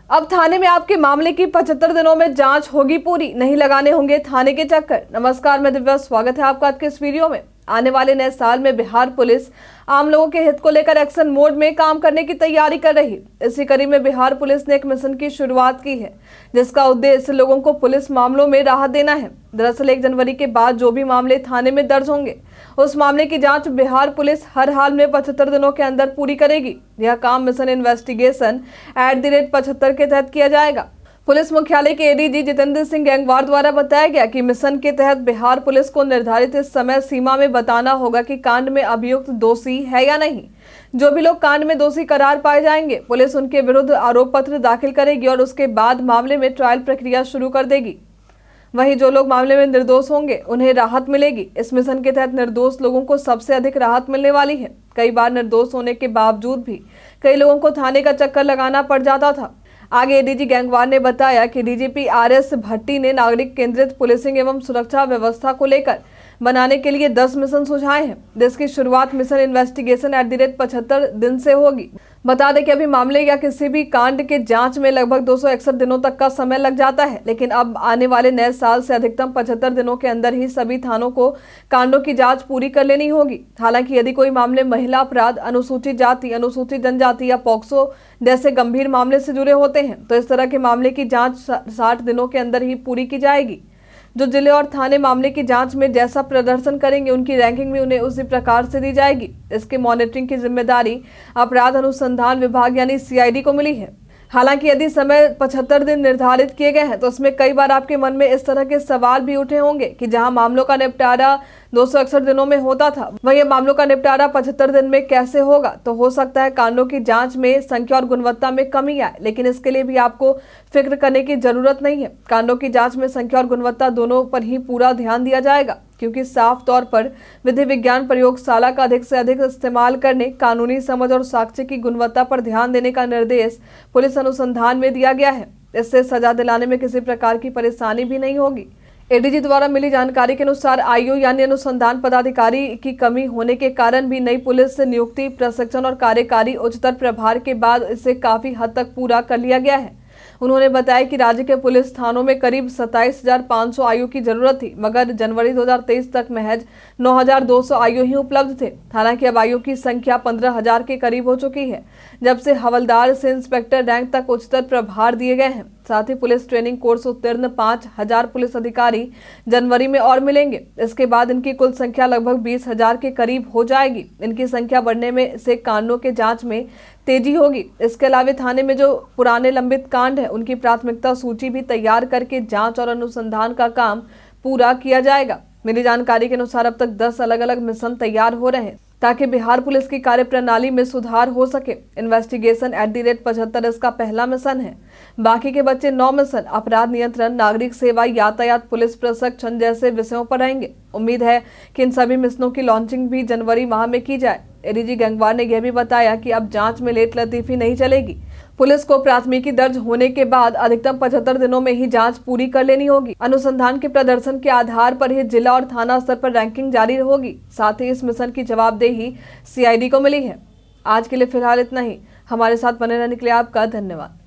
अब थाने में आपके मामले की 75 दिनों में जांच होगी पूरी, नहीं लगाने होंगे थाने के चक्कर। नमस्कार, मैं दिव्या, स्वागत है आपका आज के इस वीडियो में। आने वाले नए साल में बिहार पुलिस आम लोगों के हित को लेकर एक्शन मोड में काम करने की तैयारी कर रही है। इसी कड़ी में बिहार पुलिस ने एक मिशन की शुरुआत की है, जिसका उद्देश्य लोगों को पुलिस मामलों में राहत देना है। दरअसल 1 जनवरी के बाद जो भी मामले थाने में दर्ज होंगे, उस मामले की जांच बिहार पुलिस हर हाल में 75 दिनों के अंदर पूरी करेगी। यह काम मिशन इन्वेस्टिगेशन @75 के तहत किया जाएगा। पुलिस मुख्यालय के एडीजी जितेंद्र सिंह गैंगवार द्वारा बताया गया कि मिशन के तहत बिहार पुलिस को निर्धारित इस समय सीमा में बताना होगा कि कांड में अभियुक्त दोषी है या नहीं। जो भी लोग कांड में दोषी करार पाए जाएंगे, पुलिस उनके विरुद्ध आरोप पत्र दाखिल करेगी और उसके बाद मामले में ट्रायल प्रक्रिया शुरू कर देगी। वहीं जो लोग मामले में निर्दोष होंगे, उन्हें राहत मिलेगी। इस मिशन के तहत निर्दोष लोगों को सबसे अधिक राहत मिलने वाली है। कई बार निर्दोष होने के बावजूद भी कई लोगों को थाने का चक्कर लगाना पड़ जाता था। आगे एडीजी गैंगवार ने बताया कि डीजीपी RS भट्टी ने नागरिक केंद्रित पुलिसिंग एवं सुरक्षा व्यवस्था को लेकर बनाने के लिए 10 मिशन सुझाए हैं, जिसकी शुरुआत मिशन इन्वेस्टिगेशन @75 दिन से होगी। बता दें कि अभी मामले या किसी भी कांड के जांच में लगभग 261 दिनों तक का समय लग जाता है, लेकिन अब आने वाले नए साल से अधिकतम 75 दिनों के अंदर ही सभी थानों को कांडों की जांच पूरी कर लेनी होगी। हालांकि यदि कोई मामले महिला अपराध, अनुसूचित जाति, अनुसूचित जनजाति या पॉक्सो जैसे गंभीर मामले से जुड़े होते हैं, तो इस तरह के मामले की जांच 60 दिनों के अंदर ही पूरी की जाएगी। जो जिले और थाने मामले की जांच में जैसा प्रदर्शन करेंगे, उनकी रैंकिंग भी उन्हें उसी प्रकार से दी जाएगी। इसके मॉनिटरिंग की जिम्मेदारी अपराध अनुसंधान विभाग यानी CID को मिली है। हालांकि यदि समय 75 दिन निर्धारित किए गए हैं, तो उसमें कई बार आपके मन में इस तरह के सवाल भी उठे होंगे कि जहां मामलों का निपटारा 261 दिनों में होता था, वहीं मामलों का निपटारा 75 दिन में कैसे होगा। तो हो सकता है कांडों की जांच में संख्या और गुणवत्ता में कमी आए, लेकिन इसके लिए भी आपको फिक्र करने की जरूरत नहीं है। कांडों की जांच में संख्या और गुणवत्ता दोनों पर ही पूरा ध्यान दिया जाएगा, क्योंकि साफ तौर पर विधि विज्ञान प्रयोगशाला का अधिक से अधिक इस्तेमाल करने, कानूनी समझ और साक्ष्य की गुणवत्ता पर ध्यान देने का निर्देश पुलिस अनुसंधान में दिया गया है। इससे सजा दिलाने में किसी प्रकार की परेशानी भी नहीं होगी। एडीजी द्वारा मिली जानकारी के अनुसार IO यानी अनुसंधान पदाधिकारी की कमी होने के कारण भी नई पुलिस नियुक्ति, प्रशिक्षण और कार्यकारी उच्चतर प्रभार के बाद इसे काफी हद तक पूरा कर लिया गया है। उन्होंने बताया कि राज्य के पुलिस थानों में करीब 27,500 IO की जरूरत थी, मगर जनवरी 2023 तक महज 9,200 IO ही उपलब्ध थे। हालांकि अब IO की संख्या 15,000 के करीब हो चुकी है, जब से हवलदार से इंस्पेक्टर रैंक तक उच्चतर प्रभार दिए गए हैं। साथ ही पुलिस ट्रेनिंग कोर्स उत्तीर्ण 5,000 पुलिस अधिकारी जनवरी में और मिलेंगे। इसके बाद इनकी कुल संख्या लगभग 20,000 के करीब हो जाएगी। इनकी संख्या बढ़ने में से कांडों के जांच में तेजी होगी। इसके अलावा थाने में जो पुराने लंबित कांड है, उनकी प्राथमिकता सूची भी तैयार करके जांच और अनुसंधान का काम पूरा किया जाएगा। मिली जानकारी के अनुसार अब तक 10 अलग अलग मिशन तैयार हो रहे हैं, ताकि बिहार पुलिस की कार्यप्रणाली में सुधार हो सके। इन्वेस्टिगेशन @75 इसका पहला मिशन है। बाकी के बच्चे 9 मिशन अपराध नियंत्रण, नागरिक सेवा, यातायात, पुलिस प्रशिक्षण जैसे विषयों पर रहेंगे। उम्मीद है कि इन सभी मिशनों की लॉन्चिंग भी जनवरी माह में की जाए। एडीजी गैंगवार ने यह भी बताया कि अब जांच में लेट लतीफी नहीं चलेगी। पुलिस को प्राथमिकी दर्ज होने के बाद अधिकतम 75 दिनों में ही जांच पूरी कर लेनी होगी। अनुसंधान के प्रदर्शन के आधार पर ही जिला और थाना स्तर पर रैंकिंग जारी होगी। साथ ही इस मिशन की जवाबदेही CID को मिली है। आज के लिए फिलहाल इतना ही। हमारे साथ बने रहने के लिए आपका धन्यवाद।